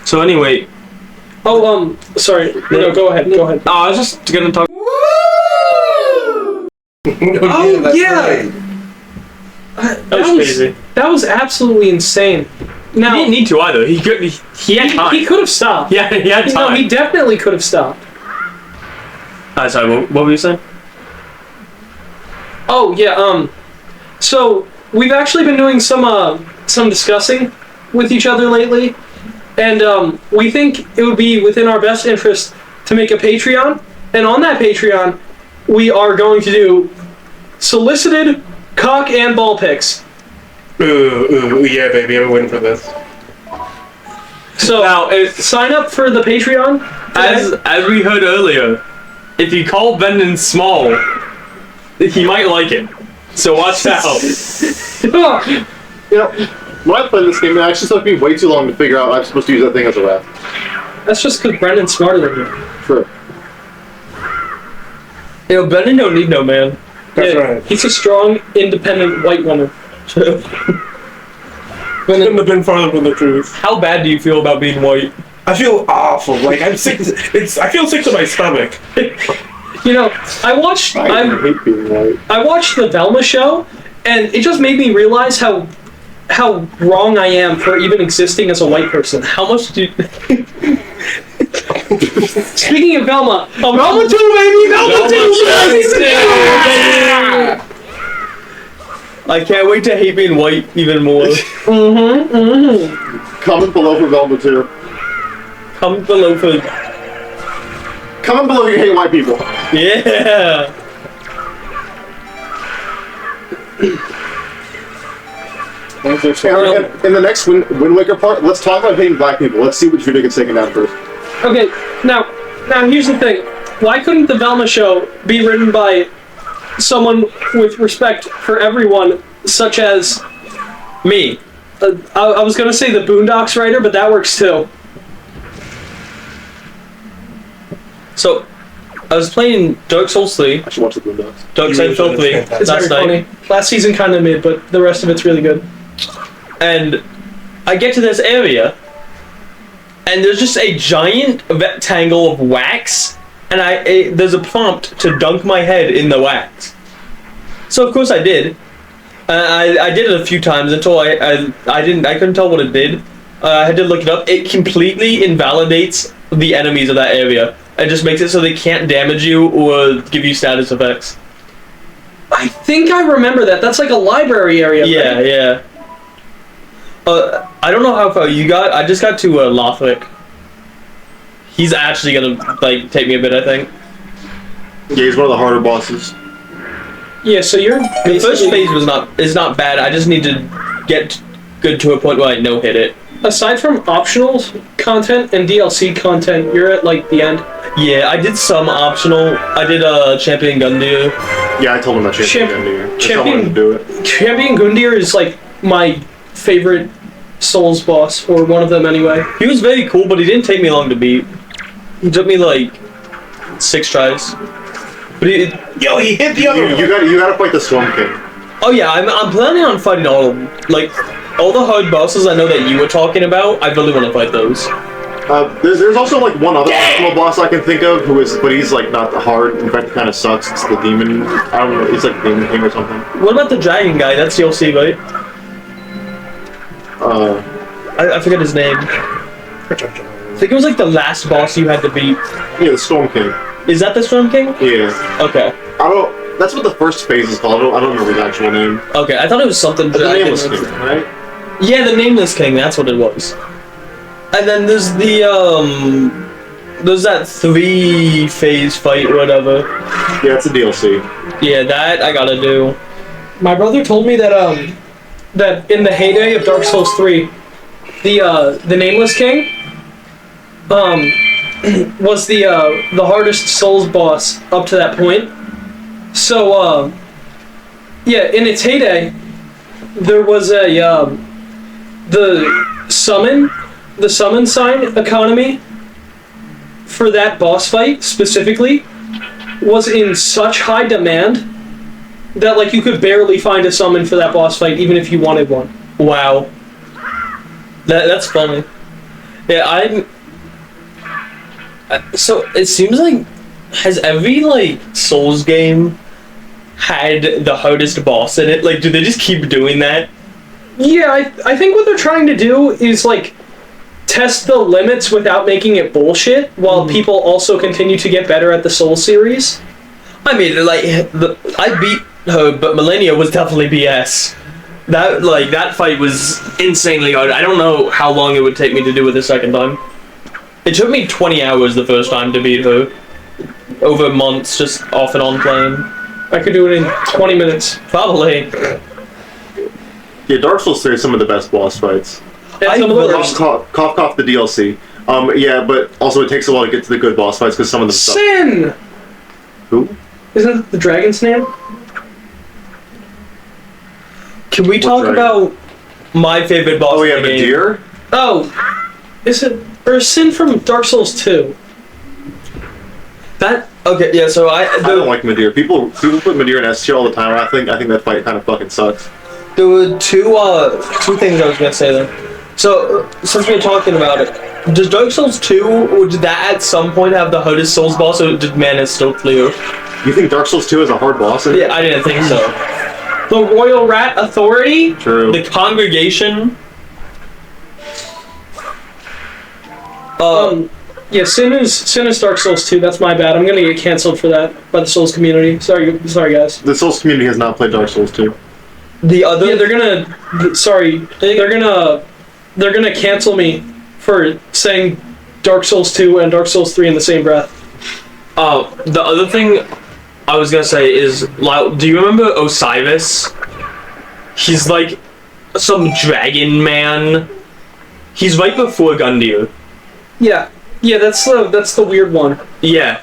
So anyway. Oh, sorry. No, go ahead. Go ahead. I was just gonna talk. Oh, yeah! That was crazy. That was absolutely insane. Now, He didn't need to either. He had time. He could have stopped. Yeah, he had time. No, he definitely could have stopped. Sorry, what were you saying? Oh, yeah, so we've actually been doing some discussing with each other lately, and we think it would be within our best interest to make a Patreon, and on that Patreon, we are going to do solicited cock and ball pics. Ooh, yeah, baby, I've been waiting for this. So now, sign up for the Patreon. As we heard earlier, if you call Brendan small, he might like it. So watch out. You know, when I played this game, it actually took me way too long to figure out I'm supposed to use that thing as a ref. That's just because Brendan's smarter than you. True. Brendan don't need no man. That's right. He's a strong, independent white woman. Couldn't have been farther from the truth. How bad do you feel about being white? I feel awful. Like I'm sick. I feel sick to my stomach. You know, I watched hate being white. I watched the Velma show, and it just made me realize how wrong I am for even existing as a white person. How much do you... Speaking of Velma, Velma 2, baby! Velma 2! Yeah! I can't wait to hate being white even more. Comment below for Velma 2. Comment below for... Comment below if you hate white people. Yeah! In the next Wind Waker part, let's talk about hating black people. Let's see which video gets taken down first. Okay, now here's the thing. Why couldn't the Velma show be written by someone with respect for everyone, such as me? I was gonna say the Boondocks writer, but that works too. So, I was playing Dark Souls 3. I should watch the Boondocks. Dark Side Hill 3 It's last very night. funny. Last season kind of mid, but the rest of it's really good. And I get to this area, and there's just a giant rectangle of wax, and there's a prompt to dunk my head in the wax. So of course I did. I did it a few times until I couldn't tell what it did. I had to look it up. It completely invalidates the enemies of that area. It just makes it so they can't damage you or give you status effects. I think I remember that. That's like a library area. Yeah, right? yeah. I don't know how far you got. I just got to Lothric. He's actually gonna like take me a bit, I think. Yeah, he's one of the harder bosses. Yeah, so you're The first phase is not bad. I just need to get good to a point where I no hit it. Aside from optional content and DLC content, you're at like the end. Yeah, I did some optional. I did Champion Gundyr. Yeah, I told him that Champion Gundyr. That's how I wanted to do it. Champion Gundyr is like my favorite Souls boss, or one of them anyway. He was very cool, but he didn't take me long to beat. He took me like 6 tries. But he hit the other one. You gotta fight the Storm King. Oh yeah, I'm planning on fighting all of them. Like, all the hard bosses I know that you were talking about, I really want to fight those. There's also like one other optional boss I can think of but he's like not hard. In fact, it kind of sucks. It's the demon. I don't know. It's like Demon King or something. What about the dragon guy? That's DLC, right? I forget his name. I think it was like the last boss you had to beat. Yeah, the Storm King. Is that the Storm King? Yeah. Okay. That's what the first phase is called. I don't remember the actual name. Okay, I thought it was something. The Nameless King, right? Yeah, the Nameless King. That's what it was. And then there's there's that 3-phase fight or whatever. Yeah, it's a DLC. Yeah, that I gotta do. My brother told me that that in the heyday of Dark Souls 3, the Nameless King was the hardest Souls boss up to that point. So yeah, in its heyday, there was the summon sign economy for that boss fight specifically was in such high demand that like you could barely find a summon for that boss fight even if you wanted one. Wow. That's funny. Yeah, I'm. So it seems like has every like Souls game had the hardest boss in it? Like, do they just keep doing that? Yeah, I think what they're trying to do is like test the limits without making it bullshit, while people also continue to get better at the Soul series. I mean, like, I beat her, but Millennia was definitely BS. That fight was insanely hard. I don't know how long it would take me to do it the second time. It took me 20 hours the first time to beat her. Over months, just off and on playing. I could do it in 20 minutes. Probably. Yeah, Dark Souls 3 is some of the best boss fights. And some of the worst. Cough the DLC. Yeah, but also it takes a while to get to the good boss fights because some of them suck. Sin! Who? Isn't it the dragon's name? Can we talk dragon? about my favorite boss Oh yeah, in the game? Medir? Oh, is it or is Sin from Dark Souls 2? Okay, yeah, so I don't like Medir. People put Medir in S tier all the time. I think that fight kind of fucking sucks. There were two things I was gonna say then. So, since we're talking about it, does Dark Souls 2, or did that at some point have the hardest Souls boss, or did Mana still clear? You think Dark Souls 2 is a hard boss? Yeah, I didn't think so. The Royal Rat Authority? True. The Congregation. Yeah, Sin is Dark Souls 2. That's my bad. I'm gonna get canceled for that by the Souls community. Sorry guys. The Souls community has not played Dark Souls 2. The other... Yeah, they're gonna cancel me for saying Dark Souls 2 and Dark Souls 3 in the same breath. The other thing I was gonna say is, like, do you remember Osiris? He's like some dragon man. He's right before Gundyr. Yeah, that's the weird one. Yeah.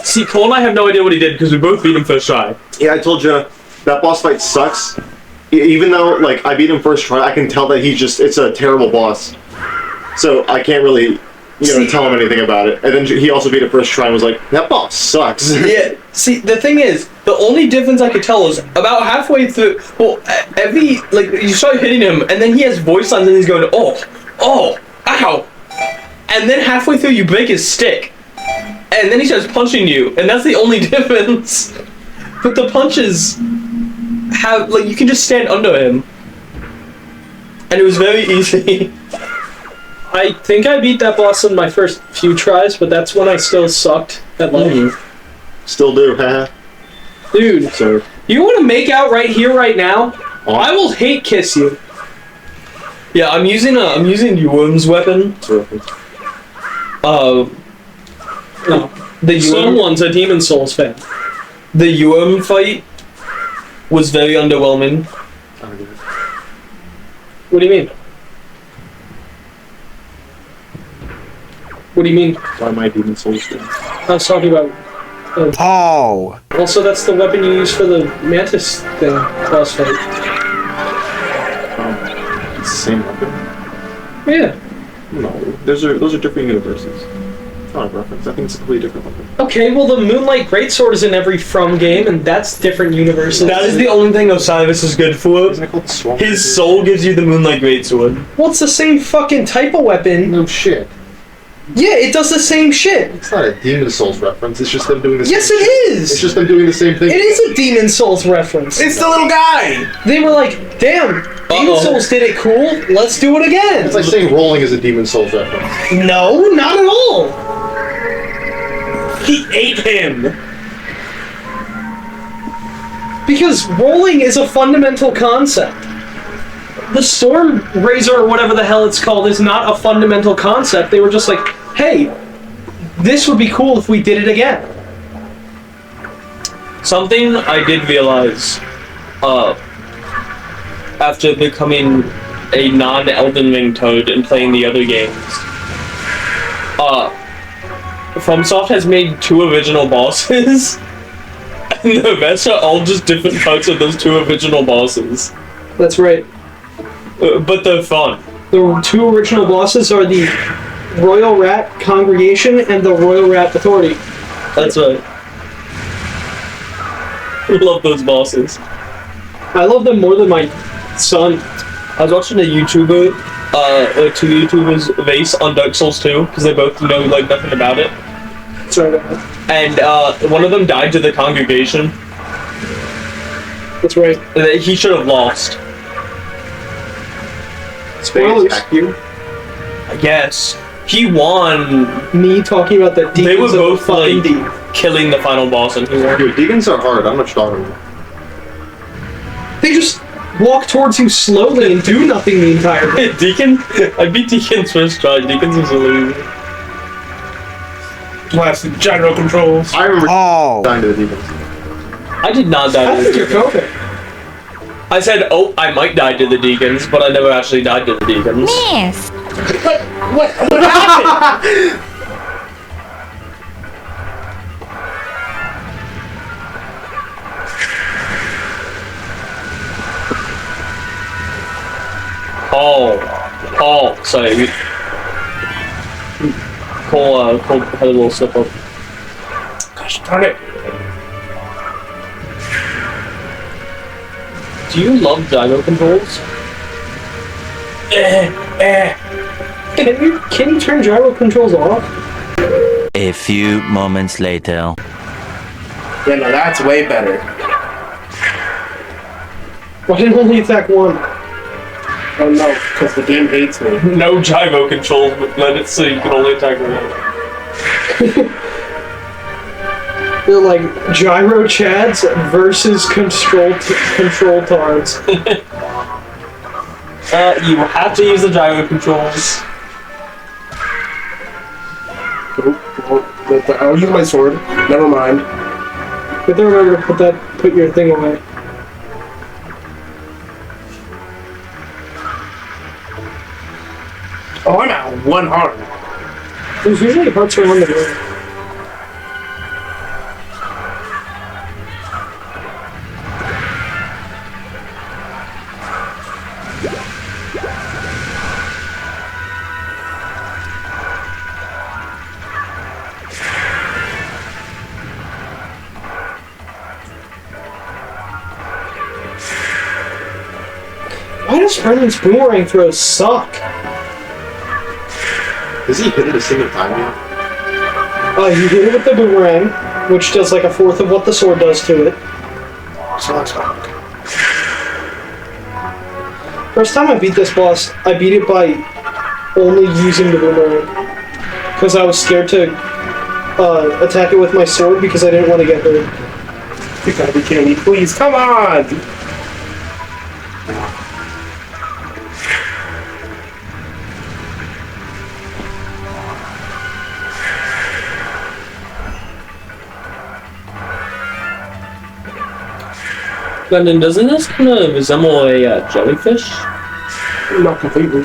See, Cole and I have no idea what he did because we both beat him first try. Yeah, I told you that boss fight sucks. Even though like I beat him first try, I can tell that it's a terrible boss. So I can't really tell him anything about it. And then he also beat it first try and was like, that boss sucks. Yeah. See, the thing is, the only difference I could tell is about halfway through. Well, you start hitting him, and then he has voice lines, and he's going, oh, ow. And then halfway through, you break his stick. And then he starts punching you, and that's the only difference. But the punches have, you can just stand under him. And it was very easy. I think I beat that boss in my first few tries, but that's when I still sucked at life. Still do, haha. Dude, So you want to make out right here, right now? I will hate kiss you. Yeah, I'm using Yuum's weapon. No. The Yuum, Someone's a Demon Souls fan. the Yuum fight was very underwhelming. What do you mean? What do you mean? why my Demon Souls fan? I was talking about... Oh! Also, that's the weapon you use for the Mantis thing, boss fight. It's the same weapon. Yeah. No, those are different universes. It's not a reference. I think it's a completely different weapon. Okay, well the Moonlight Greatsword is in every From game, and that's different universes. That is the only thing Osiris is good for. Isn't it called the Swamp? His soul gives you the Moonlight Greatsword. Well, it's the same fucking type of weapon. No shit. Yeah, it does the same shit. It's not a Demon Souls reference. It's just them doing the same Yes, shit. it is! It's just them doing the same thing. It is a Demon Souls reference. It's the little guy! They were like, damn, Demon Souls did it cool, let's do it again. It's like saying rolling is a Demon Souls reference. No, not at all. He ate him! Because rolling is a fundamental concept. The Storm Razor, or whatever the hell it's called, is not a fundamental concept. They were just like, hey, this would be cool if we did it again. Something I did realize, after becoming a non-Elden Ring toad and playing the other games, FromSoft has made 2 original bosses, and the rest are all just different parts of those 2 original bosses. That's right. But they're fun. The 2 original bosses are the Royal Rat Congregation and the Royal Rat Authority. That's right. I love those bosses. I love them more than my son. I was watching a YouTuber two YouTubers Vase on Dark Souls 2 because they both know like nothing about it. Sorry. And one of them died to the congregation. That's right. He should have lost. Spades attack you? I guess. He won. Me talking about the deacons They were of both fucking like deep. killing the final boss and he won. Dude, deacons are hard. I'm not talking about. They just walk towards you slowly and do nothing the entire time. Deacon? I beat Deacon's first try. Deacon's is a loser. Blasted gyro controls. I remember Oh. dying to the deacons. I did not die I to think the you're Deacons. coping. I said, oh, I might die to the Deacons, but I never actually died to the Deacons. Miss. What happened? Paul, sorry. Cole had a little slip up. Gosh darn it. Do you love gyro controls? Can you turn gyro controls off? A few moments later. Yeah, no, that's way better. Why didn't only attack one? Oh no, because the game hates me. No gyro controls, but let it so you can only attack one. They're like gyro chads versus control tards. You have to use the gyro controls. I'll use my sword. Never mind. But then remember to put your thing away. Oh, I'm at one heart. There's usually hearts around the room. Why does Brennan's boomerang throws suck? Has he hit it a single time yet? You hit it with the boomerang, which does like a fourth of what the sword does to it. First time I beat this boss, I beat it by only using the boomerang. Because I was scared to attack it with my sword because I didn't want to get hurt. You gotta be kidding me. Please, come on! Brendan, doesn't this kind of resemble a jellyfish? Not completely.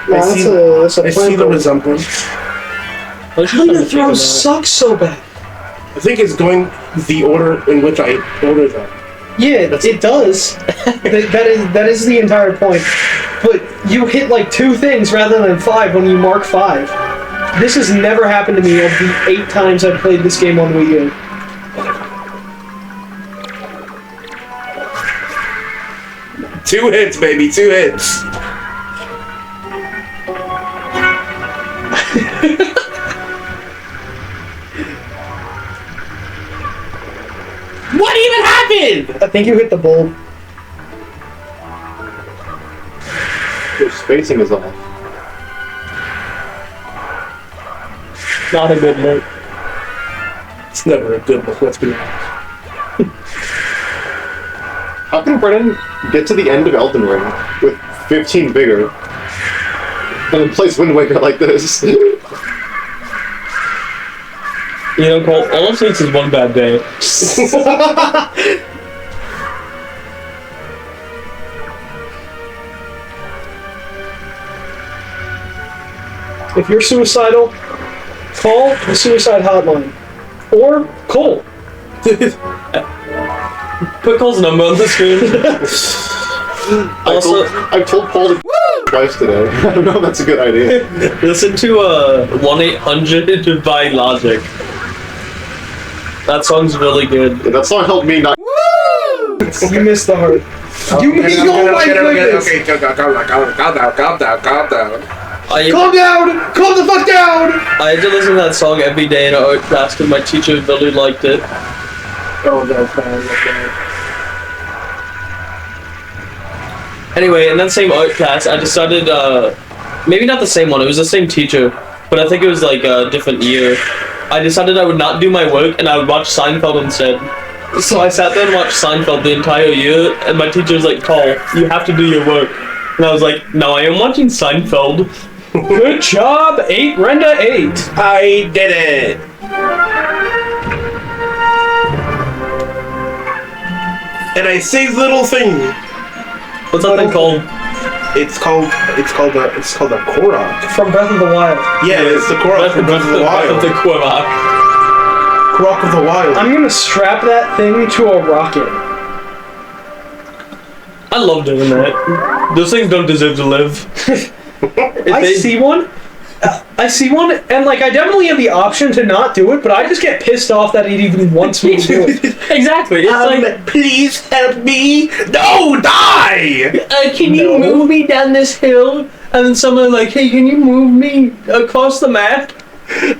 No, that's a I see plant the bone. resemblance. I was just How trying your to figure throws that suck so bad? I think it's going the order in which I ordered them. Yeah, it does. that is the entire point. But you hit like 2 things rather than 5 when you mark 5. This has never happened to me of the 8 times I've played this game on Wii U. Two hits, baby, 2 hits. What even happened? I think you hit the bulb. Your spacing is off. Not a good look. It's never a good look, let's be honest. How can Brennan get to the end of Elden Ring with 15 vigor and then plays Wind Waker like this? You know, Cole, all it takes is one bad day. If you're suicidal, call the suicide hotline. Or Cole. Put Cole's number on the screen. Also, I've told Paul to twice today. I don't know if that's a good idea. listen to 1-800 by Logic. That song's really good. That song helped me not. You missed the heart. You mean, oh my goodness! Okay, calm down. Calm down! Calm the fuck down! I had to listen to that song every day in art class because my teacher really liked it. Oh, that's bad. Anyway, in that same art class, I decided, maybe not the same one, it was the same teacher, but I think it was like a different year. I decided I would not do my work and I would watch Seinfeld instead. So I sat there and watched Seinfeld the entire year, and my teacher was like, Cole, you have to do your work. And I was like, no, I am watching Seinfeld. Good job, 8 Renda 8. I did it. And I saved the little thing. What's that thing called? It's called the Korok. From Breath of the Wild. Yeah, it's the Korok from Breath of the Wild. The Korok. Korok of the Wild. I'm gonna strap that thing to a rocket. I love doing that. Those things don't deserve to live. I see one, and like I definitely have the option to not do it, but I just get pissed off that it even wants me to do it. Exactly. It's like, please help me. No, die. can you move me down this hill? And then someone like, hey, can you move me across the map?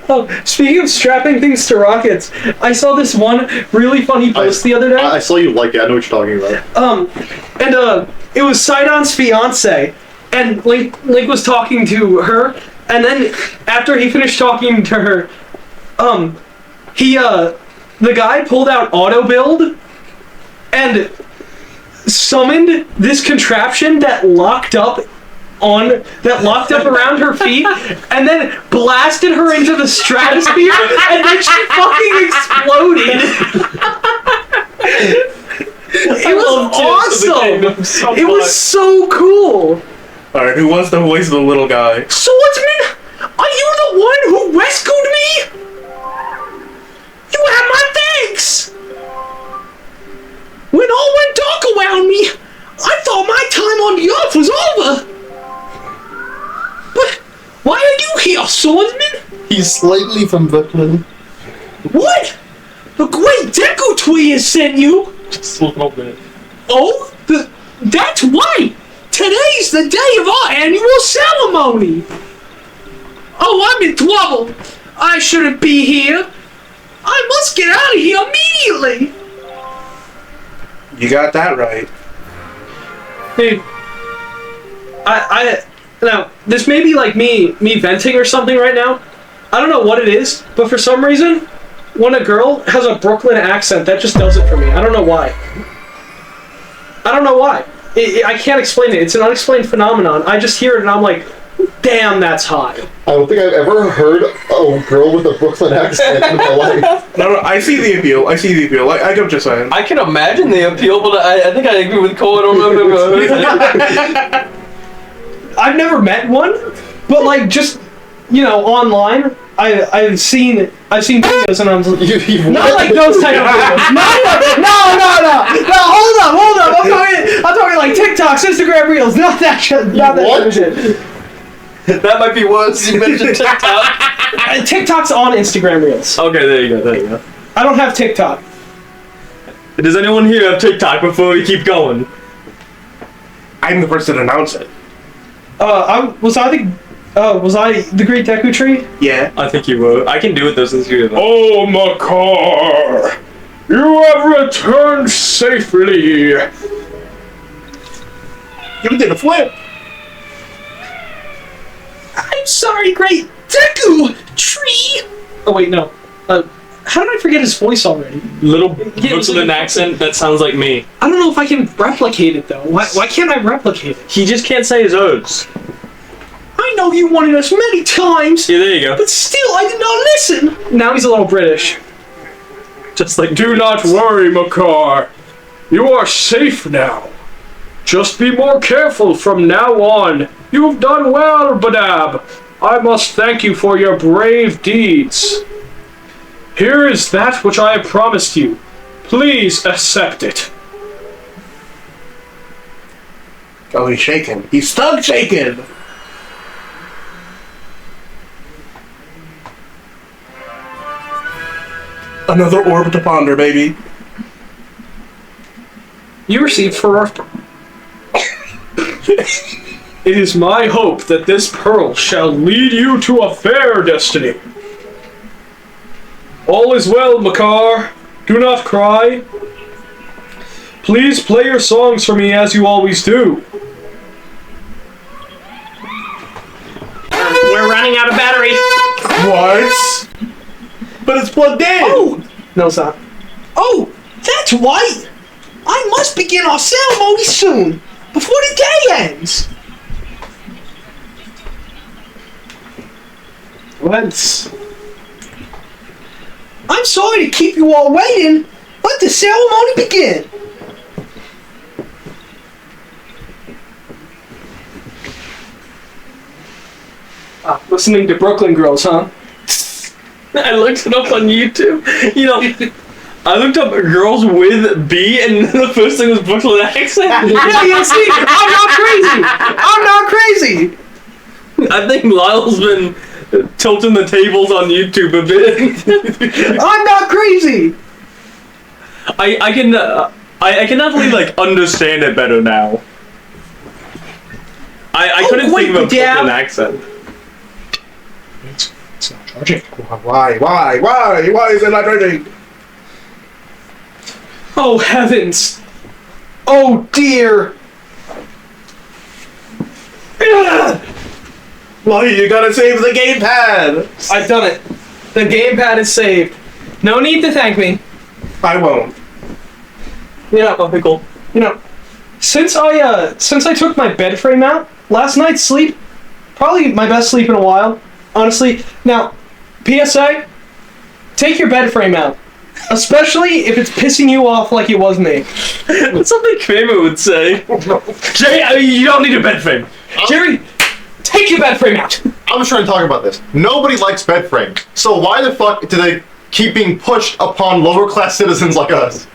Oh, speaking of strapping things to rockets, I saw this one really funny post the other day. I saw you like it. I know what you're talking about. And it was Sidon's fiance, and Link was talking to her, and then after he finished talking to her, the guy pulled out auto build and summoned this contraption that locked up around her feet, and then blasted her into the stratosphere, and then she fucking exploded. It was awesome. It was so cool. All right, who wants the voice of the little guy? Swordsman, are you the one who rescued me? You have my thanks. When all went dark around me, I thought my time on the earth was over. But why are you here, Swordsman? He's slightly from Brooklyn. What? The great Deku Tree has sent you? just a little bit. Oh, that's right! Today's the day of our annual ceremony! Oh, I'm in trouble! I shouldn't be here! I must get out of here immediately! You got that right. Dude, now, this may be like me venting or something right now. I don't know what it is, but for some reason, when a girl has a Brooklyn accent, that just does it for me. I don't know why. I can't explain it. It's an unexplained phenomenon. I just hear it and I'm like, damn, that's hot. I don't think I've ever heard a girl with a Brooklyn accent in my life. No, I see the appeal. I get what you're saying. I can imagine the appeal, but I think I agree with Cole. I don't know if I've ever heard it. I've never met one, but like just, online, I've seen videos and I'm not like those type of videos. No, hold up. I'm talking like TikToks, Instagram Reels, not that shit. Not that kind of shit. That might be worse. You mentioned TikTok. TikTok's on Instagram Reels. Okay, there you go. I don't have TikTok. Does anyone here have TikTok before we keep going? I'm the first to announce it. Was I the Great Deku Tree? Yeah. I think you were. I can do it though since you're the... Oh, Makar! You have returned safely! You did a flip! I'm sorry, Great Deku Tree! Oh wait, no. How did I forget his voice already? Little Brooklyn accent that sounds like me. I don't know if I can replicate it though. Why can't I replicate it? He just can't say his oaths. I know you wanted us many times, Yeah, there you go. but still I did not listen. Now he's a little British. Just like... Do not worry, Makar. You are safe now. Just be more careful from now on. You've done well, Badab. I must thank you for your brave deeds. Here is that which I have promised you. Please accept it. Oh, he's shaking. He's stuck shaking! Another orb to ponder, baby. You received for It is my hope that this pearl shall lead you to a fair destiny. All is well, Makar. Do not cry. Please play your songs for me as you always do. We're running out of battery. What? But it's plugged in. Oh, No, it's not. oh, that's right. I must begin our ceremony soon, before the day ends. Let's. I'm sorry to keep you all waiting. Let the ceremony begin. Listening to Brooklyn Girls, huh? I looked it up on YouTube. You know, I looked up girls with B, and the first thing was Brooklyn accent. Yeah, see, I'm not crazy. I'm not crazy. I think Lyle's been tilting the tables on YouTube a bit. I'm not crazy. I can definitely like understand it better now. I couldn't wait, think of a Dad. Brooklyn accent. It's not charging. Why? Why is it not charging? Oh heavens. Oh dear. Well, you gotta save the gamepad. I've done it. The gamepad is saved. No need to thank me. I won't. You know, Oh, cool. you know, since I took my bed frame out, last night's sleep, probably my best sleep in a while, honestly. Now, PSA, take your bed frame out, especially if it's pissing you off like it was me. That's something Kramer would say. Jay, you don't need a bed frame. Jerry, take your bed frame out. I was trying to talk about this. Nobody likes bed frames. So why the fuck do they keep being pushed upon lower class citizens like us?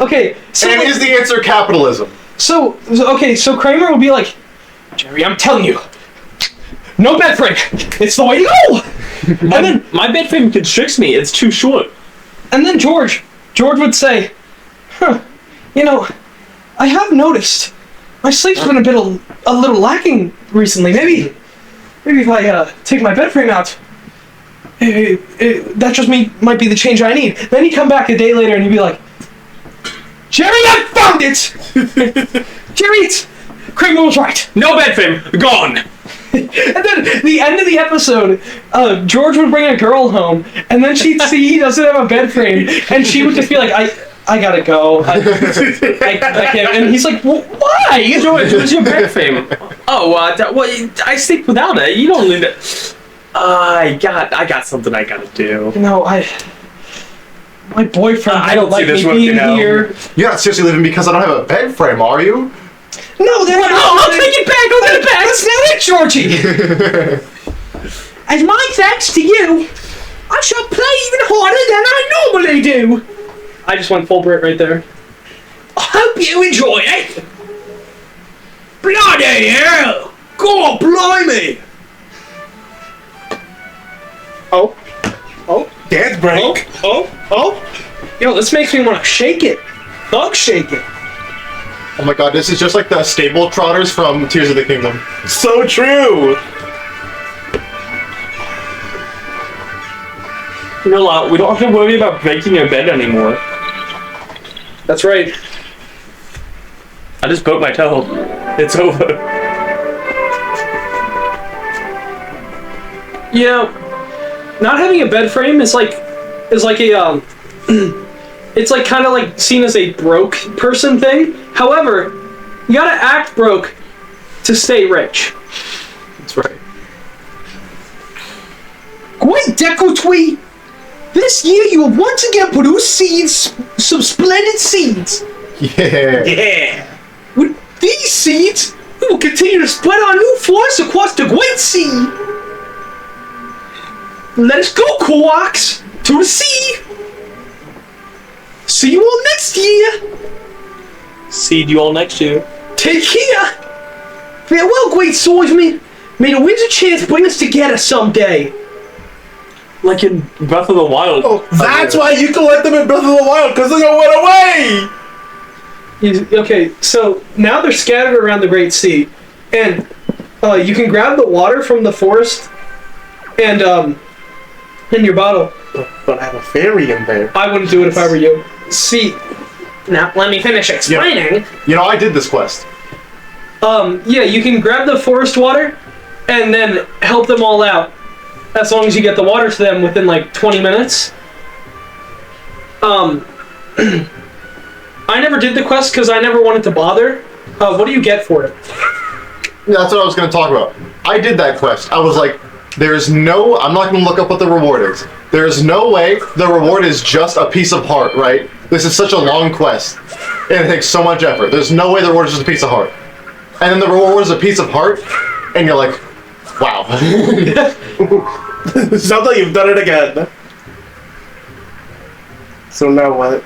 Okay, so And is the answer capitalism? so Kramer would be like, Jerry, I'm telling you, no bed frame. It's the way to go. And then My bed frame constricts me. It's too short. And then George would say, you know, I have noticed my sleep's been a little lacking recently. Maybe if I take my bed frame out, that just might be the change I need. Then he'd come back a day later and he'd be like, Jerry, I found it! Jerry, Kramer was right. No bed frame. Gone. And then the end of the episode, George would bring a girl home, and then she'd see he doesn't have a bed frame, and she would just be like, I gotta go. I can't. And he's like, well, why? George, where's your bed frame? Oh, I sleep without it. You don't need it. I got something I gotta do. You know, my boyfriend I don't like see this me working being out. here. You're not seriously living because I don't have a bed frame, are you? No, that's not. I'll take it back. I'll get it back. That's not it, Georgie. As my thanks to you, I shall play even harder than I normally do. I just went full Brit right there. I hope you enjoy it. Bloody hell! God blimey! Dance break. Yo, this makes me want to shake it. Thug shake it. Oh my god, this is just like the stable trotters from Tears of the Kingdom. So true. You know, we don't have to worry about breaking your bed anymore. That's right. I just broke my toe. It's over. You know, not having a bed frame is like a it's like kind of like seen as a broke person thing. However, you gotta act broke to stay rich. That's right. Great Deco This year you have once again produced seeds, some splendid seeds. Yeah. Yeah. With these seeds, we will continue to spread our new force across the Great Sea. Let us go, Koaks, to the sea. See you all next year. See you all next year. Take care. Farewell, great swordsman. May the winds of chance bring us together someday. Like in Breath of the Wild. Oh, that's why you collect them in Breath of the Wild, because they all went away. Okay, so now they're scattered around the Great Sea. and you can grab the water from the forest and in your bottle. But I have a fairy in there. I wouldn't do it if I were you. See, now let me finish explaining. You know, I did this quest. Yeah, you can grab the forest water and then help them all out. As long as you get the water to them within like 20 minutes. I never did the quest because I never wanted to bother. What do you get for it? Yeah, that's what I was going to talk about. I did that quest. I was like, there's no... I'm not going to look up what the reward is. There's no way the reward is just a piece of heart, right? This is such a long quest. And it takes so much effort. There's no way the reward is just a piece of heart. And then the reward is a piece of heart, and you're like, wow. Sounds like you've done it again. So now what?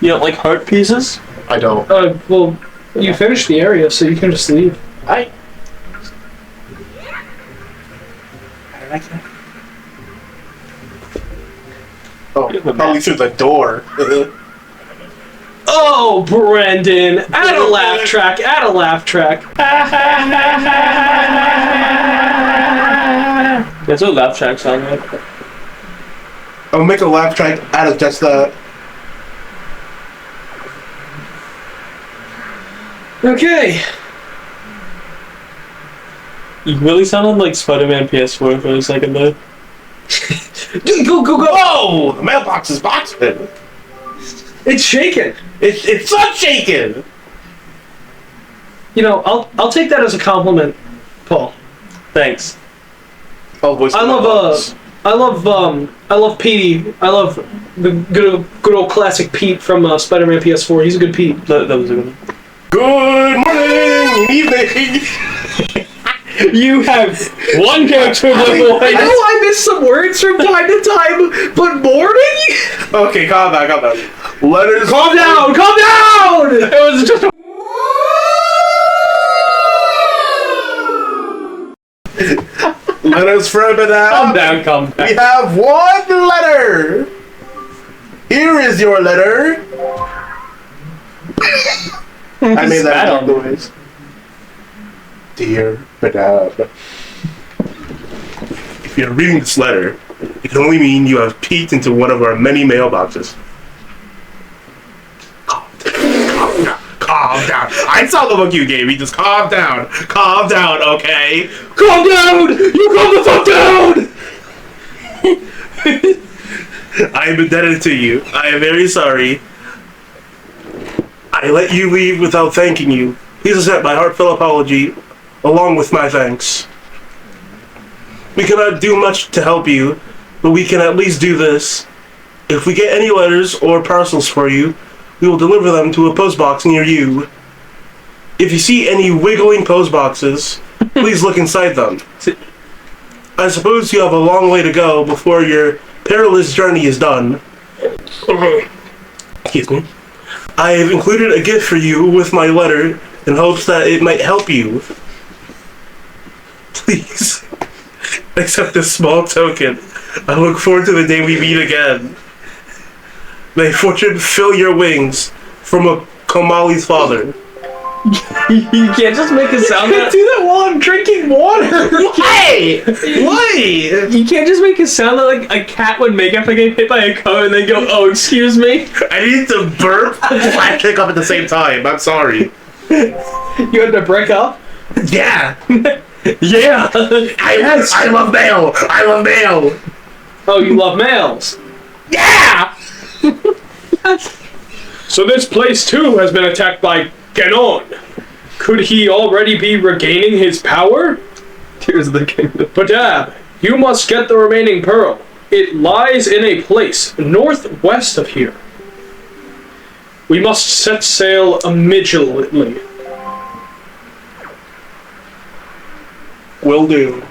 You don't like heart pieces? I don't. Well, you finished the area, so you can just leave. I like that. Oh, probably through the door. Oh, Brendan! Add a laugh track, add a laugh track. That's what laugh tracks sound like. I'll make a laugh track out of just that. Okay. You really sounded like Spider-Man PS4 for a second there. Go, go, go! Whoa! The mailbox is boxing. It's shaking. It's not shaking. You know, I'll take that as a compliment, Paul. Thanks. Oh, voice. I love Petey. I love the good old classic Pete from Spider-Man PS4. He's a good Pete. That was a good one. Good morning, evening. You have one character with I know I miss some words from time to time, but morning? Okay, calm down, calm down. Letters. Calm down! Calm down! It was just a... Letters from it out. Calm down, calm down. We have one letter. Here is your letter. I made that noise. Dear Madame, if you're reading this letter, it can only mean you have peeked into one of our many mailboxes. Calm down, calm down. I saw the look you gave me. Just calm down, okay? Calm down! You calm the fuck down! I am indebted to you. I am very sorry. I let you leave without thanking you. Please accept my heartfelt apology, along with my thanks. We cannot do much to help you, but we can at least do this. If we get any letters or parcels for you, we will deliver them to a post box near you. If you see any wiggling post boxes, please look inside them. I suppose you have a long way to go before your perilous journey is done. Excuse me. I have included a gift for you with my letter in hopes that it might help you. Please, accept this small token. I look forward to the day we meet again. May fortune fill your wings from a Komali's father. You can't just make it sound I do that while I'm drinking water. Hey! Why? You can't just make it sound like a cat would make after getting hit by a car and then go, oh, excuse me. I need to burp and pick up at the same time. I'm sorry. You had to break up? Yeah. Yeah. I love mail. I love mail. Oh, you love males? Yeah. So this place too has been attacked by Ganon. Could he already be regaining his power? Tears of the Kingdom. Badab, you must get the remaining pearl. It lies in a place northwest of here. We must set sail immediately. Will do.